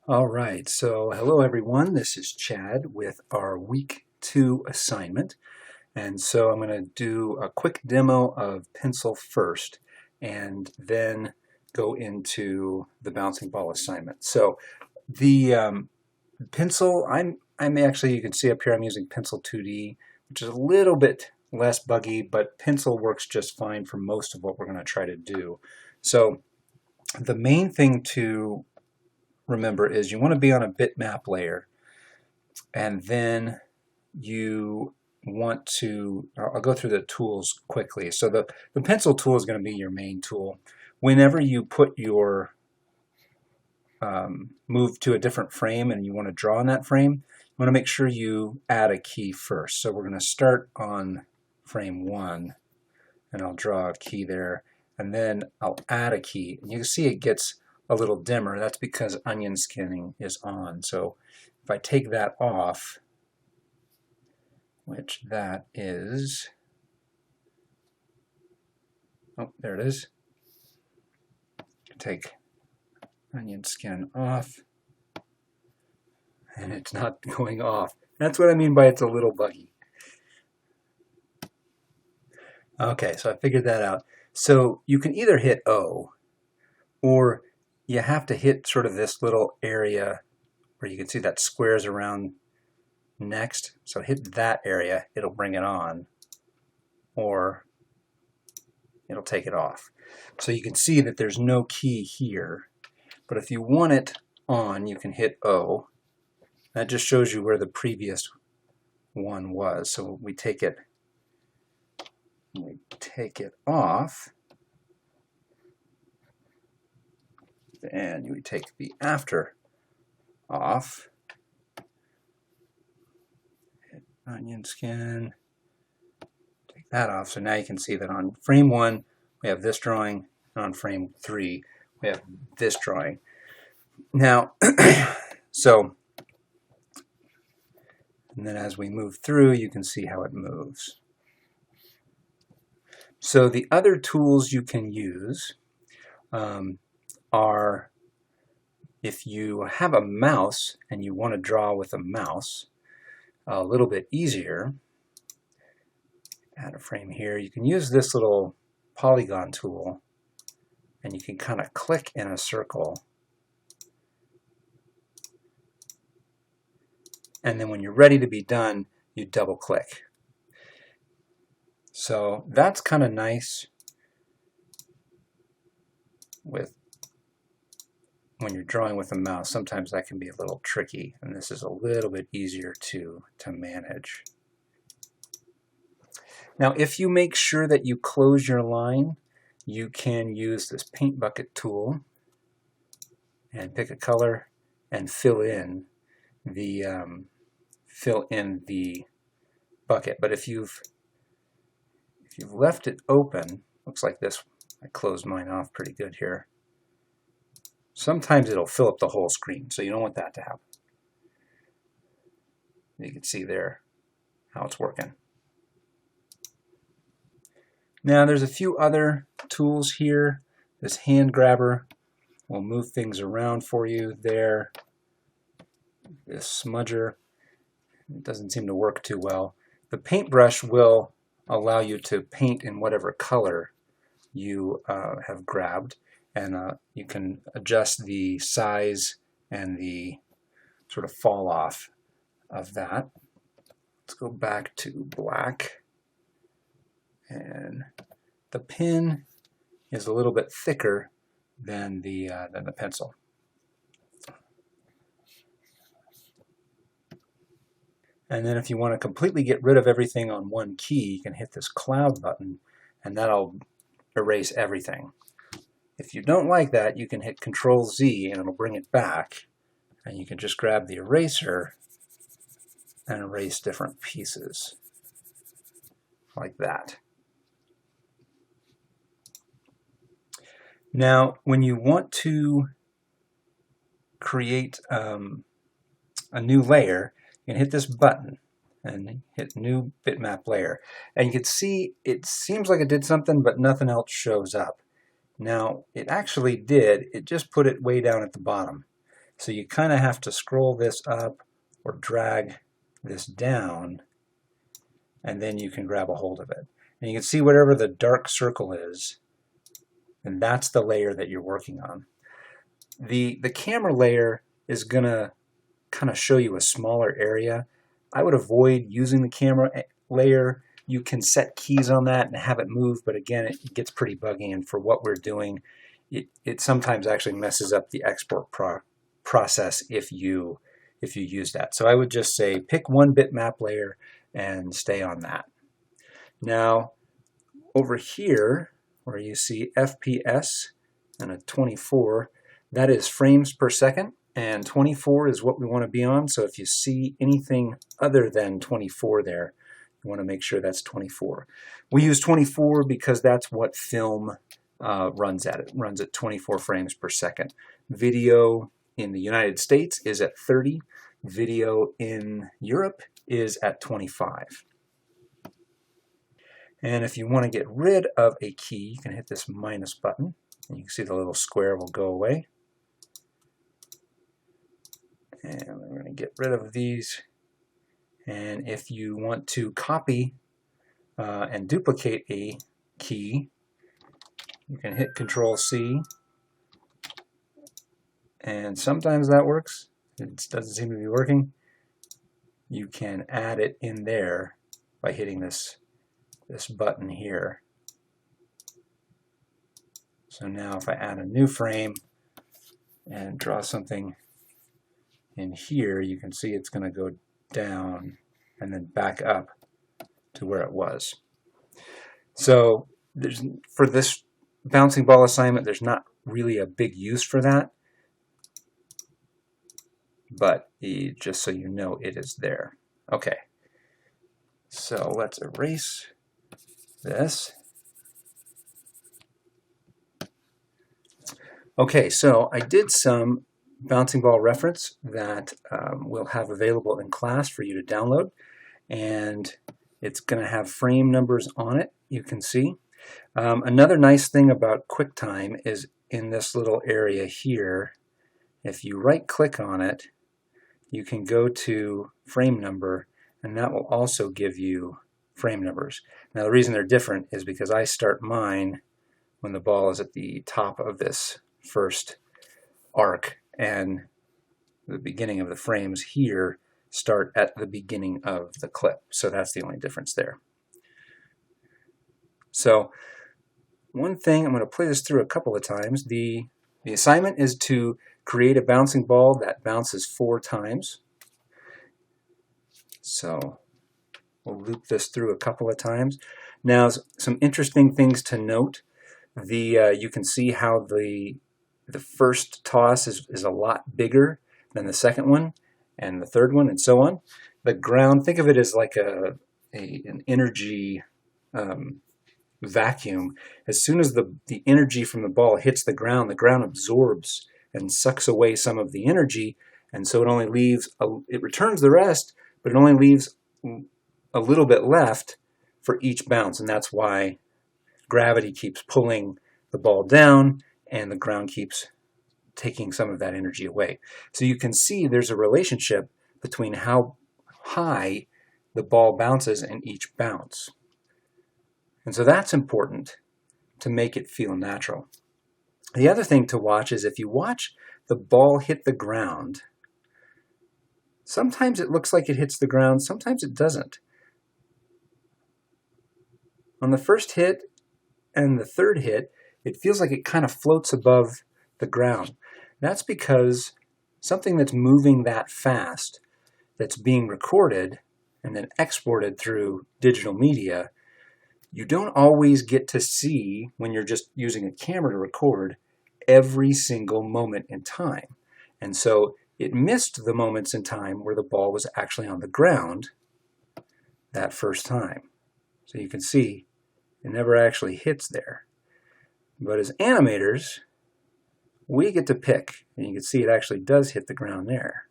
All right, so hello everyone. This is Chad with our week 2 assignment. And so I'm going to do a quick demo of pencil first and then go into the bouncing ball assignment. So the pencil, I'm actually, you can see up here I'm using Pencil 2D, which is a little bit less buggy, but pencil works just fine for most of what we're going to try to do. So the main thing to remember is you want to be on a bitmap layer, and then you want to, I'll go through the tools quickly. So the pencil tool is going to be your main tool. Whenever you put your move to a different frame and you want to draw on that frame, you want to make sure you add a key first. So we're going to start on frame 1 and I'll draw a key there, and then I'll add a key. And you can see it gets a little dimmer. That's because onion skinning is on. So if I take that off, which that is, oh, there it is. Take onion skin off, and it's not going off. That's what I mean by it's a little buggy. Okay, so I figured that out. So you can either hit O, or you have to hit sort of this little area where you can see that squares around next. So hit that area, it'll bring it on, or it'll take it off. So you can see that there's no key here. But if you want it on, you can hit O. That just shows you where the previous one was. So we take it off, and we take the after off. Hit onion skin, take that off. So now you can see that on frame 1 we have this drawing, and on frame 3 we have this drawing. Now, so, and then as we move through, you can see how it moves. So the other tools you can use are, if you have a mouse and you want to draw with a mouse, a little bit easier, add a frame here, you can use this little polygon tool, and you can kind of click in a circle. And then when you're ready to be done, you double click. So that's kind of nice with when you're drawing with a mouse. Sometimes that can be a little tricky, and this is a little bit easier to manage. Now, if you make sure that you close your line, you can use this paint bucket tool and pick a color and fill in the bucket. But if you've left it open, looks like this, I closed mine off pretty good here. Sometimes it'll fill up the whole screen, so you don't want that to happen. You can see there how it's working. Now there's a few other tools here. This hand grabber will move things around for you there. This smudger, it doesn't seem to work too well. The paintbrush will allow you to paint in whatever color you have grabbed, and you can adjust the size and the sort of fall off of that. Let's go back to black, and the pen is a little bit thicker than the pencil. And then if you want to completely get rid of everything on one key, you can hit this cloud button, and that'll erase everything. If you don't like that, you can hit Control-Z and it'll bring it back, and you can just grab the eraser and erase different pieces like that. Now, when you want to create a new layer, you can hit this button and hit New Bitmap Layer. And you can see it seems like it did something, but nothing else shows up. Now, it actually did. It just put it way down at the bottom. So you kind of have to scroll this up or drag this down, and then you can grab a hold of it. And you can see whatever the dark circle is, and that's the layer that you're working on. The camera layer is going to kind of show you a smaller area. I would avoid using the camera layer. You can set keys on that and have it move, but again, it gets pretty buggy, and for what we're doing, it sometimes actually messes up the export process if you use that. So I would just say pick one bitmap layer and stay on that. Now, over here, where you see FPS and a 24, that is frames per second, and 24 is what we want to be on. So if you see anything other than 24 there, you want to make sure that's 24. We use 24 because that's what film runs at. It runs at 24 frames per second. Video in the United States is at 30. Video in Europe is at 25. And if you want to get rid of a key, you can hit this minus button, and you can see the little square will go away. And we're going to get rid of these. And if you want to copy and duplicate a key, you can hit Control-C. And sometimes that works. It doesn't seem to be working. You can add it in there by hitting this button here. So now if I add a new frame and draw something in here, you can see it's going to go down and then back up to where it was. So for this bouncing ball assignment, there's not really a big use for that, but just so you know, it is there. Okay, so let's erase this. Okay, so I did some bouncing ball reference that we'll have available in class for you to download, and it's going to have frame numbers on it, you can see. Another nice thing about QuickTime is in this little area here, if you right click on it, you can go to frame number, and that will also give you frame numbers. Now the reason they're different is because I start mine when the ball is at the top of this first arc, and the beginning of the frames here start at the beginning of the clip. So that's the only difference there. So one thing, I'm going to play this through a couple of times. The assignment is to create a bouncing ball that bounces 4 times. So we'll loop this through a couple of times. Now, some interesting things to note. You can see how the first toss is a lot bigger than the second one, and the third one, and so on. The ground, think of it as like an energy vacuum. As soon as the energy from the ball hits the ground absorbs and sucks away some of the energy, and so it only leaves, it returns the rest, but it only leaves a little bit left for each bounce, and that's why gravity keeps pulling the ball down and the ground keeps taking some of that energy away. So you can see there's a relationship between how high the ball bounces in each bounce. And so that's important to make it feel natural. The other thing to watch is if you watch the ball hit the ground, sometimes it looks like it hits the ground, sometimes it doesn't. On the first hit and the third hit, it feels like it kind of floats above the ground. That's because something that's moving that fast, that's being recorded and then exported through digital media, you don't always get to see, when you're just using a camera to record, every single moment in time. And so it missed the moments in time where the ball was actually on the ground that first time. So you can see it never actually hits there. But as animators, we get to pick, and you can see it actually does hit the ground there,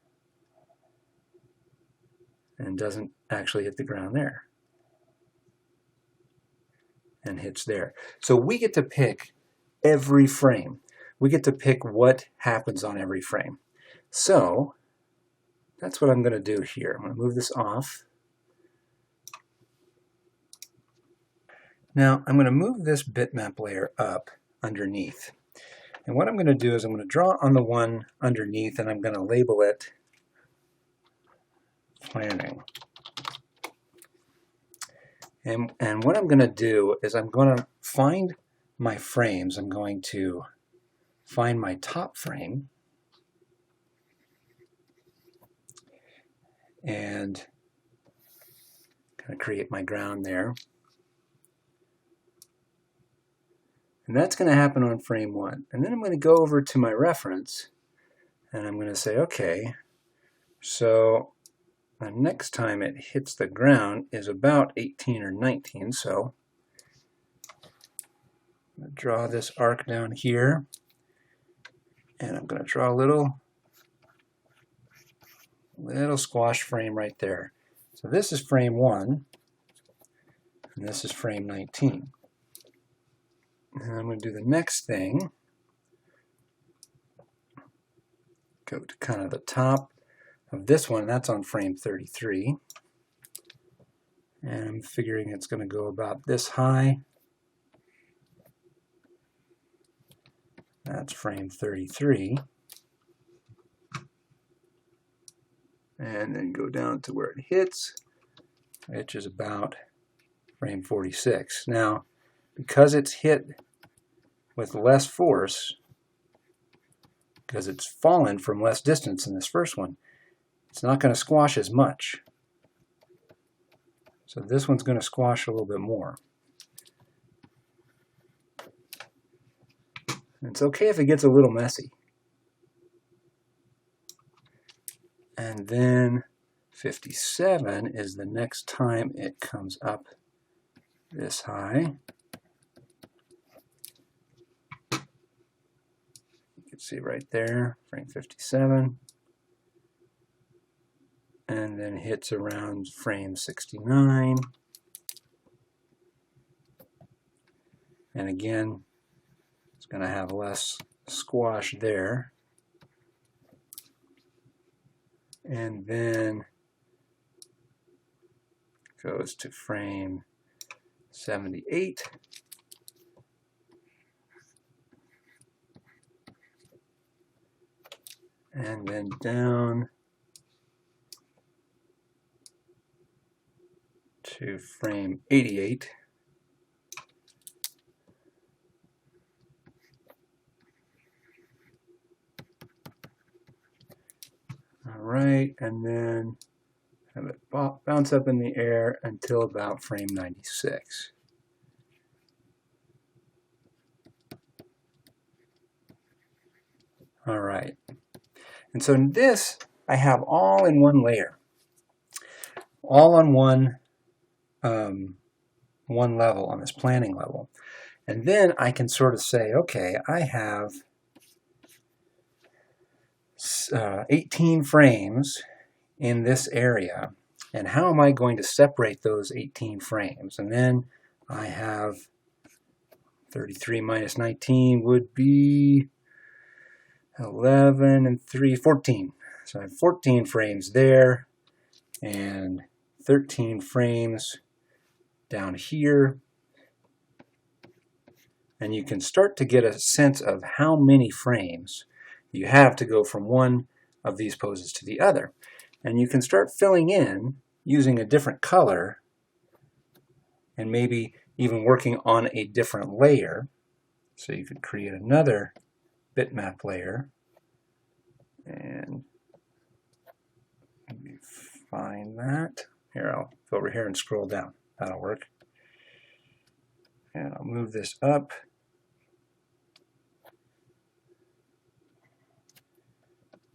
and doesn't actually hit the ground there, and hits there. So we get to pick every frame. We get to pick what happens on every frame. So that's what I'm going to do here. I'm going to move this off. Now I'm going to move this bitmap layer up underneath. And what I'm going to do is I'm going to draw on the one underneath and I'm going to label it planning. And what I'm going to do is I'm going to find my frames. I'm going to find my top frame and kind of create my ground there. And that's going to happen on frame 1. And then I'm going to go over to my reference and I'm going to say, okay, so the next time it hits the ground is about 18 or 19. So I'm going to draw this arc down here and I'm going to draw a little squash frame right there. So this is frame 1 and this is frame 19. And I'm going to do the next thing. Go to kind of the top of this one, that's on frame 33. And I'm figuring it's going to go about this high. That's frame 33. And then go down to where it hits, which is about frame 46. Now, because it's hit with less force, because it's fallen from less distance in this first one, it's not going to squash as much. So this one's going to squash a little bit more. And it's okay if it gets a little messy. And then 57 is the next time it comes up this high. You can see right there, frame 57. And then hits around frame 69. And again, it's going to have less squash there. And then goes to frame 78. And then down to frame 88. All right, and then have it bounce up in the air until about frame 96. All right, and so this I have all in one layer, all on one level, on this planning level. And then I can sort of say, okay, I have 18 frames in this area, and how am I going to separate those 18 frames? And then I have 33 minus 19 would be 11 and 3, 14. So I have 14 frames there and 13 frames down here. And you can start to get a sense of how many frames you have to go from one of these poses to the other. And you can start filling in using a different color and maybe even working on a different layer. So you could create another bitmap layer and let me find that. Here, I'll go over here and scroll down. That'll work. And I'll move this up.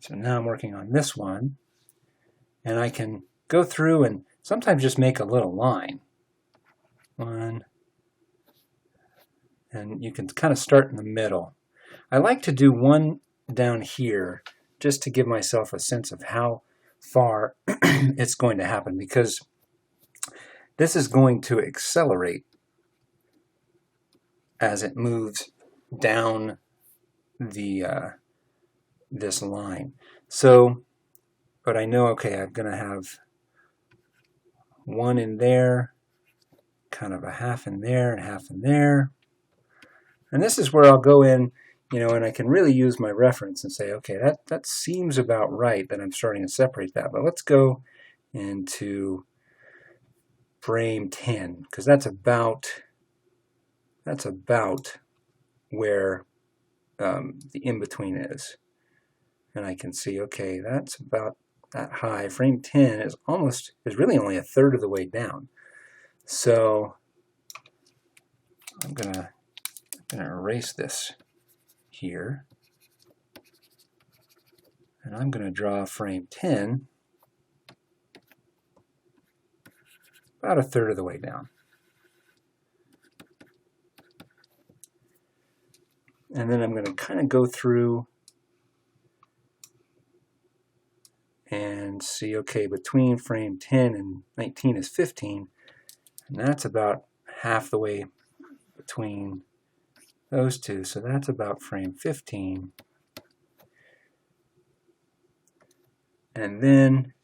So now I'm working on this one, and I can go through and sometimes just make a little line. One, and you can kind of start in the middle. I like to do one down here just to give myself a sense of how far it's going to happen, because this is going to accelerate as it moves down the this line. So, but I know, okay, I'm going to have one in there, kind of a half in there and half in there. And this is where I'll go in, and I can really use my reference and say, okay, that seems about right that I'm starting to separate that. But let's go into frame 10, because that's about where the in-between is. And I can see, okay, that's about that high. Frame 10 is really only a third of the way down. So I'm gonna erase this here, and I'm gonna draw frame 10 about a third of the way down. And then I'm going to kind of go through and see, okay, between frame 10 and 19 is 15, and that's about half the way between those two, so that's about frame 15. And then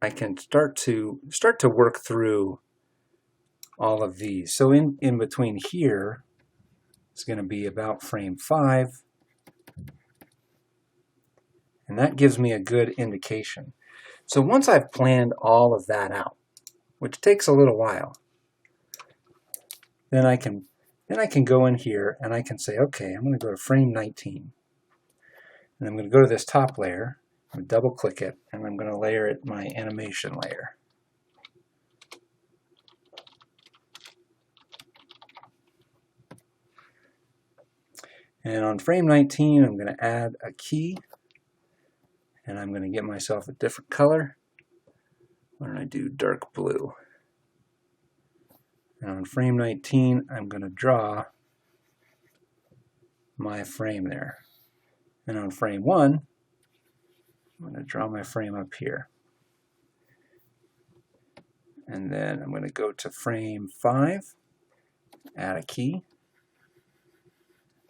I can start to work through all of these. So in between here is going to be about frame 5, and that gives me a good indication. So once I've planned all of that out, which takes a little while, then I can go in here and I can say, okay, I'm going to go to frame 19, and I'm going to go to this top layer, I'm going to double click it, and I'm going to layer it my animation layer. And on frame 19, I'm going to add a key, and I'm going to get myself a different color. Why don't I do dark blue? And on frame 19, I'm going to draw my frame there. And on frame 1, I'm going to draw my frame up here. And then I'm going to go to frame 5, add a key,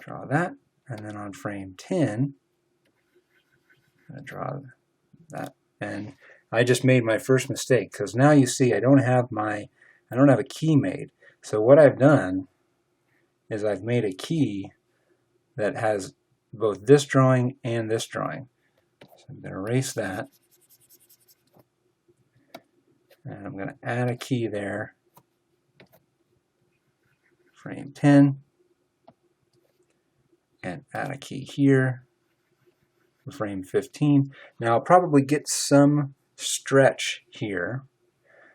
draw that, and then on frame 10, I'm going to draw that. And I just made my first mistake, because now you see I don't have a key made. So what I've done is I've made a key that has both this drawing and this drawing. So I'm going to erase that, and I'm going to add a key there, frame 10, and add a key here, frame 15. Now I'll probably get some stretch here,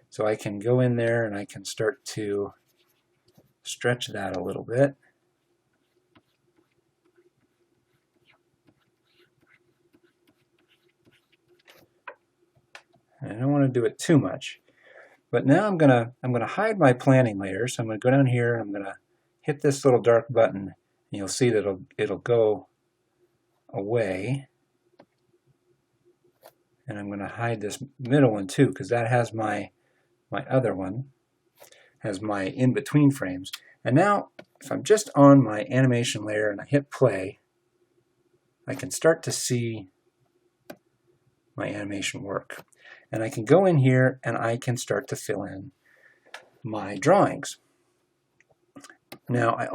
so I can go in there and I can start to stretch that a little bit. And I don't want to do it too much. But now I'm gonna hide my planning layer. So I'm gonna go down here and I'm gonna hit this little dark button, and you'll see that it'll go away. And I'm gonna hide this middle one too, because that has my other one, has my in-between frames. And now if I'm just on my animation layer and I hit play, I can start to see my animation work. And I can go in here and I can start to fill in my drawings. Now I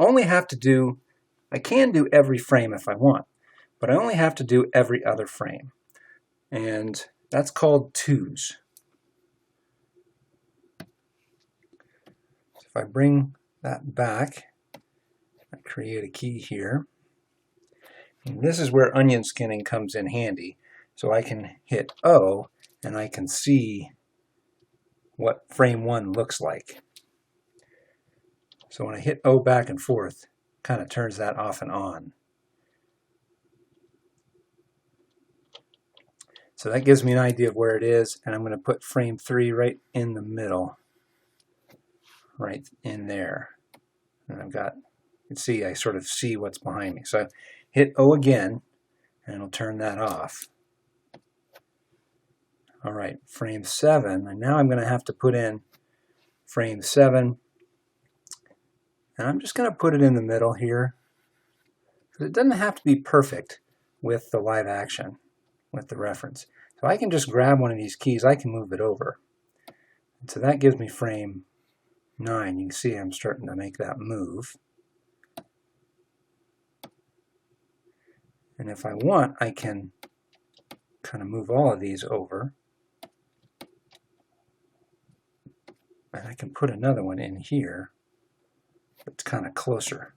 can do every frame if I want, but I only have to do every other frame. And that's called twos. So if I bring that back, I create a key here. And this is where onion skinning comes in handy. So I can hit O and I can see what frame 1 looks like. So when I hit O back and forth, it kind of turns that off and on. So that gives me an idea of where it is, and I'm going to put frame 3 right in the middle, right in there. And I've got, you can see, I sort of see what's behind me. So I hit O again, and it'll turn that off. All right, frame 7, and now I'm going to have to put in frame 7, And I'm just going to put it in the middle here. It doesn't have to be perfect with the live action, with the reference. So I can just grab one of these keys, I can move it over. And so that gives me frame 9. You can see I'm starting to make that move. And if I want, I can kind of move all of these over. And I can put another one in here that's kind of closer.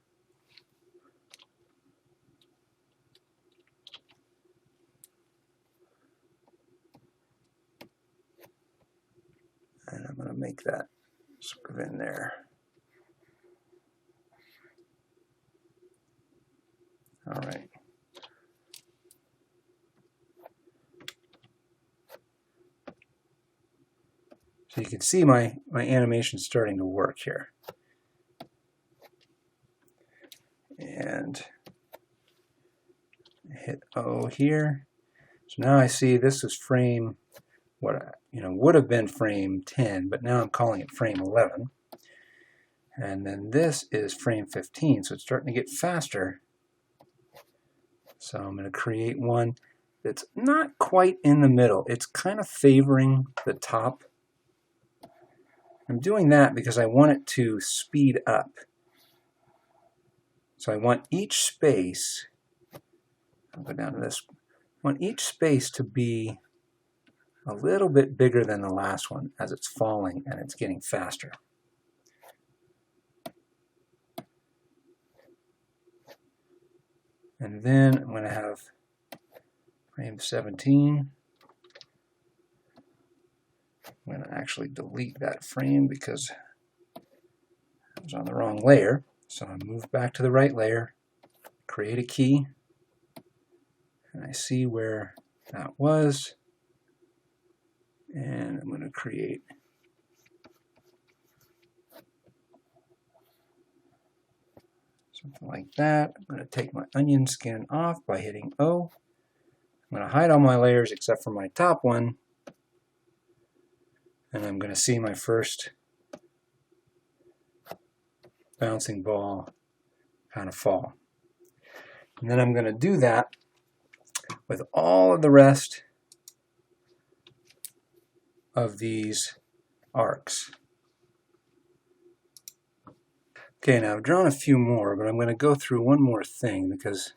And I'm going to make that sort of in there. All right. So you can see my animation starting to work here. And hit O here. So now I see this is frame, what would have been frame 10, but now I'm calling it frame 11. And then this is frame 15, so it's starting to get faster. So I'm going to create one that's not quite in the middle. It's kind of favoring the top. I'm doing that because I want it to speed up. So I want each space, I'll go down to this, I want each space to be a little bit bigger than the last one as it's falling and it's getting faster. And then I'm going to have frame 17. I'm going to actually delete that frame because I was on the wrong layer. So I move back to the right layer, create a key, and I see where that was. And I'm going to create something like that. I'm going to take my onion skin off by hitting O. I'm going to hide all my layers except for my top one. And I'm going to see my first bouncing ball kind of fall. And then I'm going to do that with all of the rest of these arcs. Okay, now I've drawn a few more, but I'm going to go through one more thing because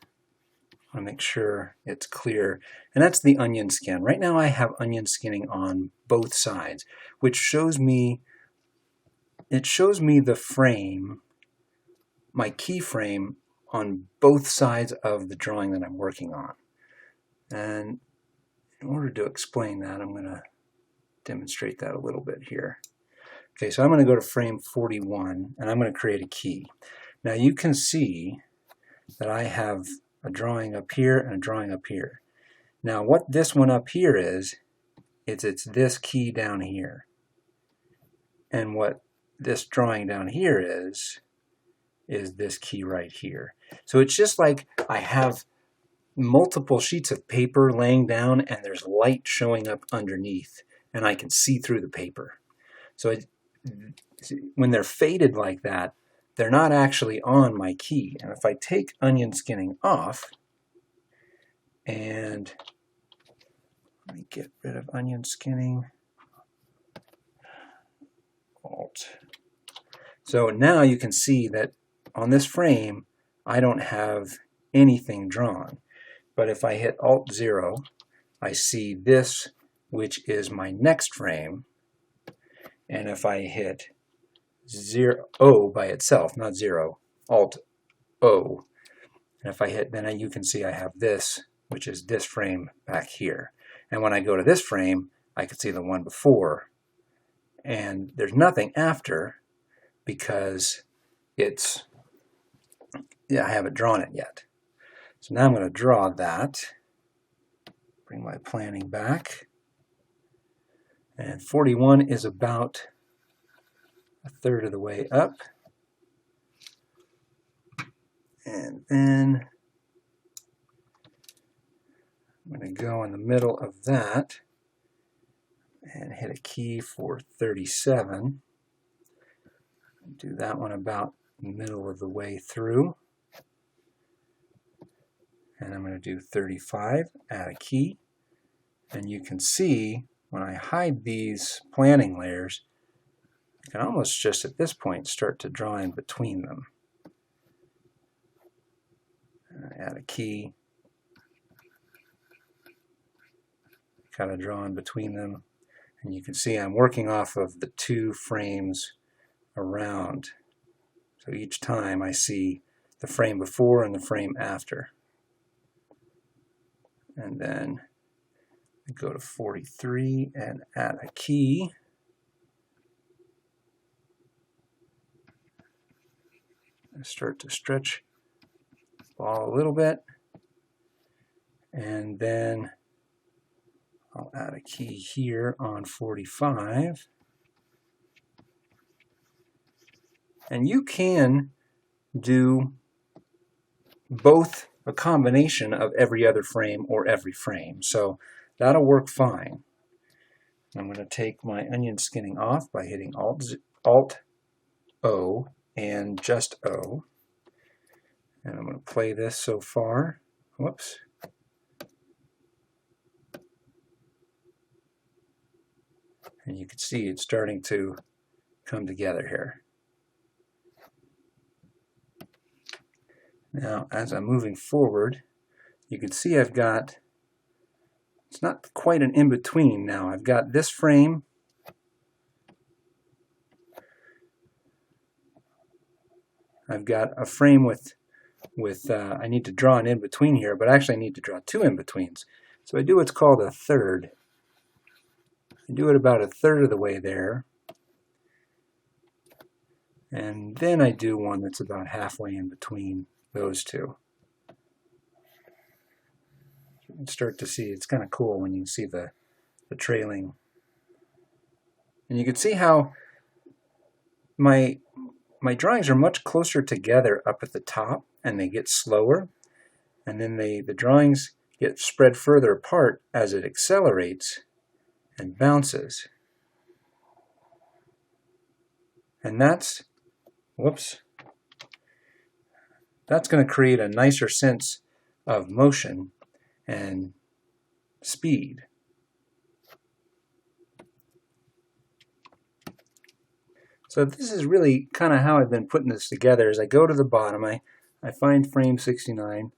I want to make sure it's clear. And that's the onion skin. Right now I have onion skinning on both sides, which shows me, the frame, my keyframe on both sides of the drawing that I'm working on. And in order to explain that, I'm going to demonstrate that a little bit here. Okay, so I'm going to go to frame 41 and I'm going to create a key. Now you can see that I have a drawing up here and a drawing up here. Now what this one up here is, it's this key down here. And what this drawing down here is this key right here. So it's just like I have multiple sheets of paper laying down and there's light showing up underneath and I can see through the paper. So when they're faded like that, they're not actually on my key. And if I take onion skinning off, and let me get rid of onion skinning, Alt. So now you can see that on this frame, I don't have anything drawn. But if I hit Alt 0, I see this, which is my next frame. And if I hit O by itself, not 0, Alt O, and if I hit, then you can see I have this, which is this frame back here. And when I go to this frame, I can see the one before. And there's nothing after because I haven't drawn it yet. So now I'm going to draw that, bring my planning back. And 41 is about a third of the way up. And then I'm going to go in the middle of that and hit a key for 37. Do that one about middle of the way through. And I'm going to do 35, add a key. And you can see when I hide these planning layers, I can almost just at this point start to draw in between them. Add a key, kind of draw in between them. And you can see I'm working off of the 2 frames around. So each time I see the frame before and the frame after. And then go to 43 and add a key. I start to stretch the ball a little bit. And then I'll add a key here on 45. And you can do both a combination of every other frame or every frame. So that'll work fine. I'm going to take my onion skinning off by hitting Alt-O and just O. And I'm going to play this so far. Whoops. And you can see it's starting to come together here. Now, as I'm moving forward, you can see I've got, it's not quite an in-between now. I've got this frame. I've got a frame with I need to draw an in-between here, but actually I need to draw 2 in-betweens. So I do what's called a third. I do it about a third of the way there. And then I do one that's about halfway in between those 2. You can start to see, it's kind of cool when you see the trailing. And you can see how my drawings are much closer together up at the top, and they get slower. And then the drawings get spread further apart as it accelerates and bounces. And that's, whoops, that's going to create a nicer sense of motion and speed. So this is really kind of how I've been putting this together. As I go to the bottom, I find frame 69,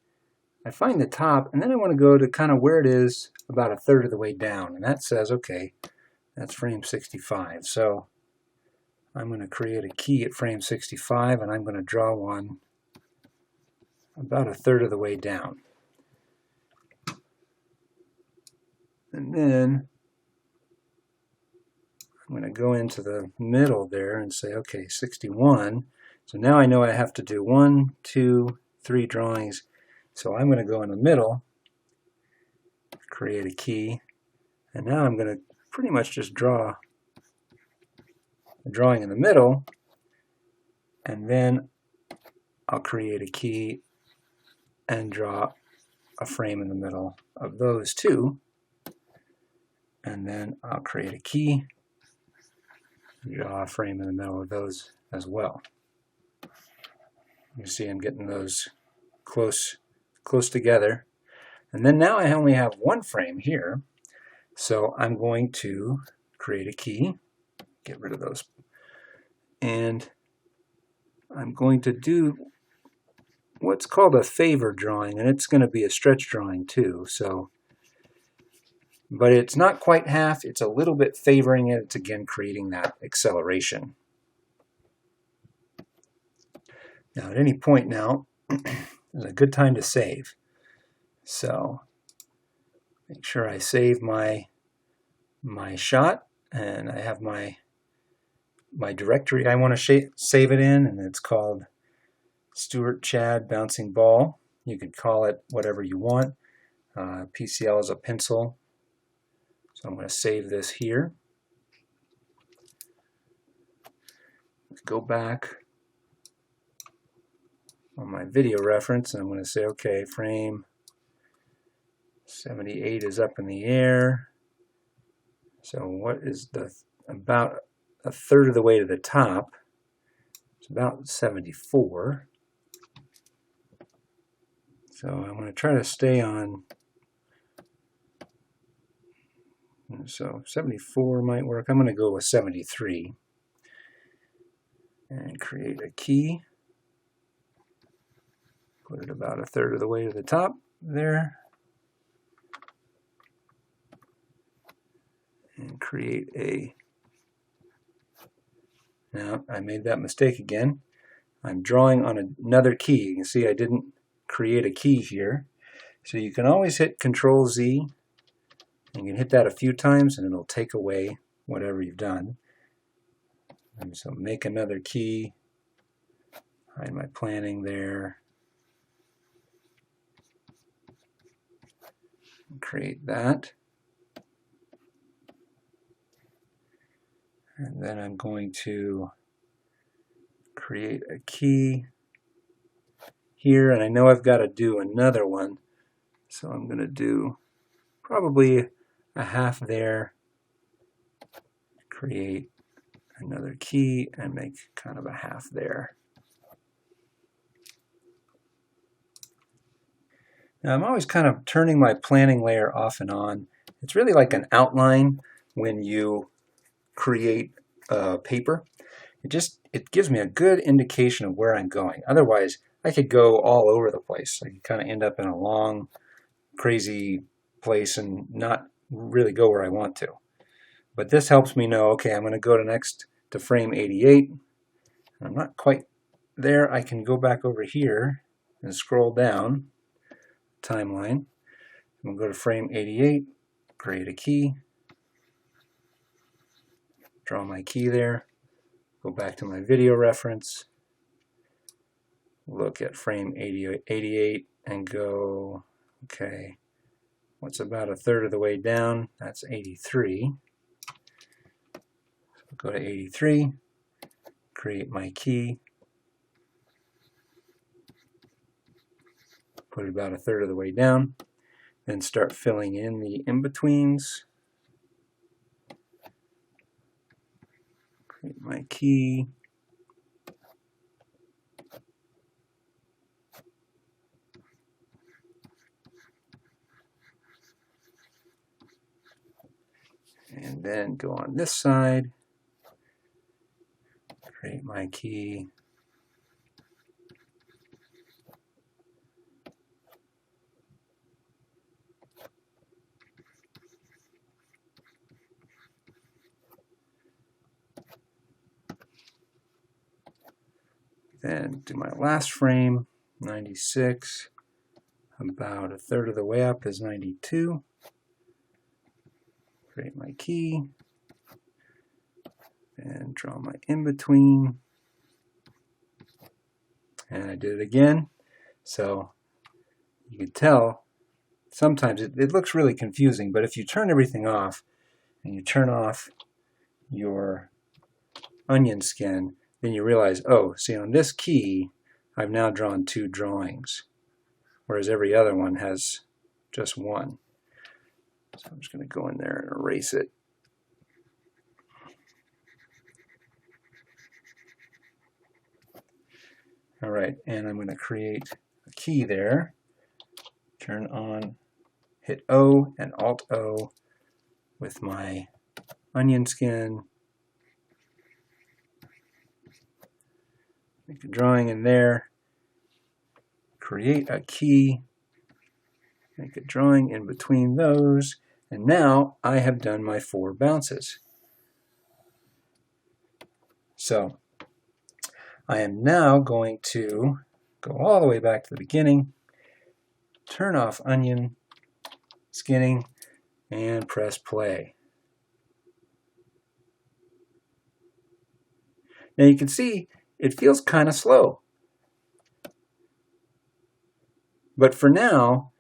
I find the top, and then I want to go to kind of where it is about a third of the way down. And that says, okay, that's frame 65. So I'm going to create a key at frame 65, and I'm going to draw one about a third of the way down. And then I'm going to go into the middle there and say, okay, 61. So now I know I have to do 1, 2, 3 drawings. So I'm going to go in the middle, create a key, and now I'm going to pretty much just draw a drawing in the middle, and then I'll create a key and draw a frame in the middle of those 2, and then I'll create a key and draw a frame in the middle of those as well. You see I'm getting those close together. And then now I only have 1 frame here, so I'm going to create a key, get rid of those, and I'm going to do what's called a favor drawing, and it's going to be a stretch drawing too. So, but it's not quite half, it's a little bit favoring it. It's again creating that acceleration. Now at any point now, is a good time to save. So make sure I save my shot, and I have my directory I want to save it in, and it's called Stuart Chad Bouncing Ball. You could call it whatever you want. PCL is a pencil. So I'm going to save this here. Let's go back on my video reference, and I'm going to say, okay, frame 78 is up in the air. So what is about a third of the way to the top? So about 74. So I'm going to try to stay on. So 74 might work. I'm going to go with 73 and create a key. Put it about a third of the way to the top there. And create a. Now I made that mistake again. I'm drawing on another key. You can see I didn't create a key here. So you can always hit Control Z. You can hit that a few times and it'll take away whatever you've done. And so make another key. Hide my planning there. And create that. And then I'm going to create a key here, and I know I've got to do another one, so I'm going to do probably a half there, create another key, and make kind of a half there. Now I'm always kind of turning my planning layer off and on. It's really like an outline when you create paper. It gives me a good indication of where I'm going. Otherwise, I could go all over the place. I could kind of end up in a long, crazy place and not really go where I want to. But this helps me know, okay, I'm going to go to frame 88. I'm not quite there. I can go back over here and scroll down timeline. I'm going to go to frame 88, create a key, draw my key there, go back to my video reference, look at frame 88 and go, okay, what's about a third of the way down? That's 83. So go to 83, create my key, put it about a third of the way down, then start filling in the in-betweens. Create my key. And then go on this side, create my key. Then do my last frame, 96. About a third of the way up is 92. Create my key. And draw my in-between. And I did it again. So you can tell sometimes it looks really confusing, but if you turn everything off and you turn off your onion skin, then you realize, oh, see, on this key, I've now drawn 2 drawings, whereas every other one has just one. So I'm just going to go in there and erase it. All right, and I'm going to create a key there. Turn on, hit O and Alt-O with my onion skin. Make a drawing in there. Create a key. Make a drawing in between those. And now I have done my 4 bounces. So I am now going to go all the way back to the beginning, turn off onion skinning, and press play. Now you can see it feels kind of slow. But for now,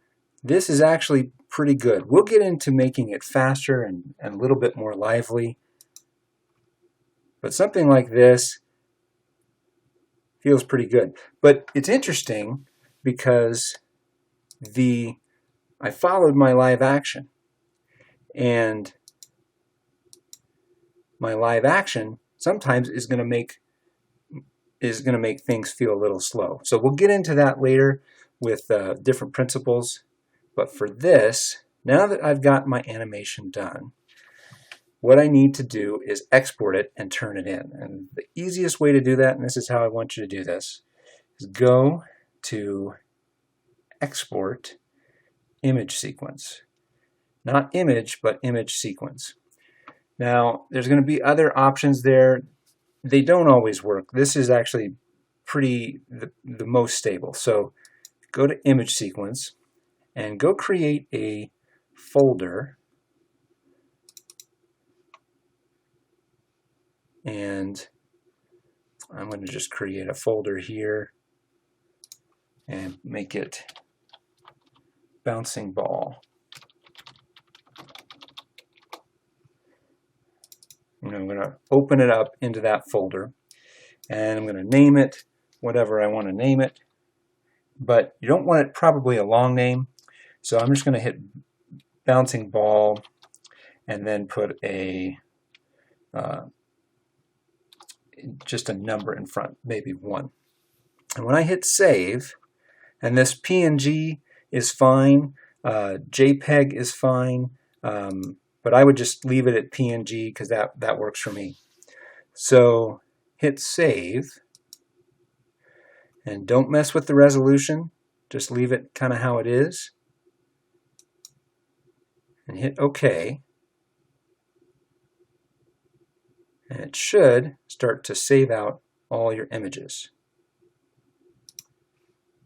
this is actually pretty good. We'll get into making it faster and a little bit more lively. But something like this feels pretty good. But it's interesting because I followed my live action. And my live action sometimes is going to make is going to make things feel a little slow. So we'll get into that later with different principles. But for this, now that I've got my animation done, what I need to do is export it and turn it in. And the easiest way to do that, and this is how I want you to do this, is go to Export Image Sequence. Not image, but image sequence. Now, there's going to be other options there. They don't always work. This is actually the most stable. So go to image sequence and go create a folder, and I'm going to just create a folder here and make it bouncing ball. And I'm going to open it up into that folder, and I'm going to name it whatever I want to name it, but you don't want it probably a long name, so I'm just going to hit bouncing ball and then put a just a number in front, maybe 1. And when I hit save, and this PNG is fine, JPEG is fine, but I would just leave it at PNG because that works for me. So hit save, and don't mess with the resolution, just leave it kind of how it is, and hit OK. And it should start to save out all your images.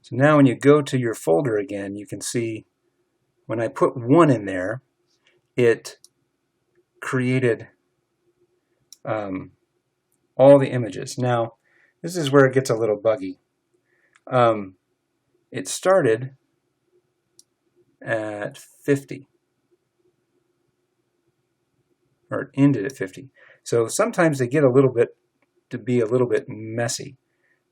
So now when you go to your folder again, you can see when I put 1 in there, it created all the images. Now, this is where it gets a little buggy. It started at 50, or it ended at 50. So sometimes they get to be a little bit messy.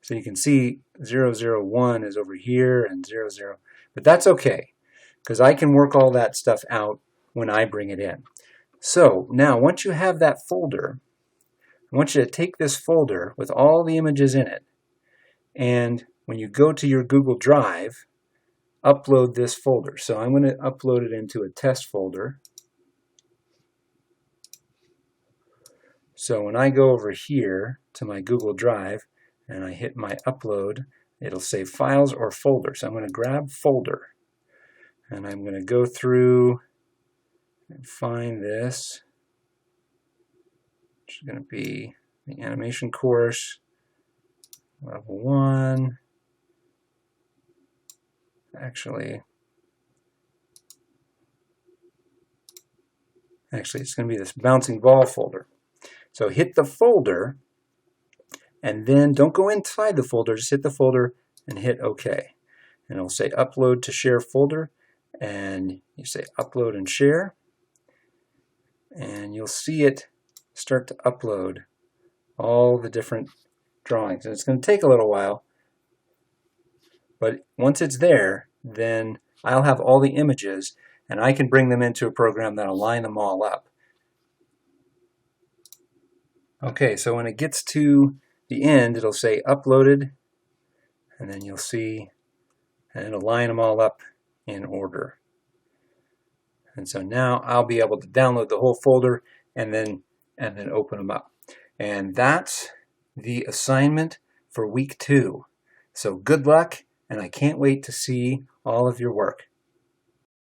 So you can see 001 is over here and 00, but that's okay because I can work all that stuff out when I bring it in. So now once you have that folder, I want you to take this folder with all the images in it, and when you go to your Google Drive, upload this folder. So I'm going to upload it into a test folder. So when I go over here to my Google Drive and I hit my upload, it'll say files or folder. So I'm going to grab folder, and I'm going to go through and find this, which is going to be the animation course, level 1. Actually, it's going to be this bouncing ball folder. So hit the folder, and then don't go inside the folder, just hit the folder and hit OK. And it'll say upload to share folder, and you say upload and share, and you'll see it start to upload all the different drawings. And it's going to take a little while, but once it's there, then I'll have all the images, and I can bring them into a program that'll line them all up. Okay, so when it gets to the end, it'll say uploaded, and then you'll see, and it'll line them all up in order. And so now I'll be able to download the whole folder and then open them up. And that's the assignment for week 2. So good luck, and I can't wait to see all of your work.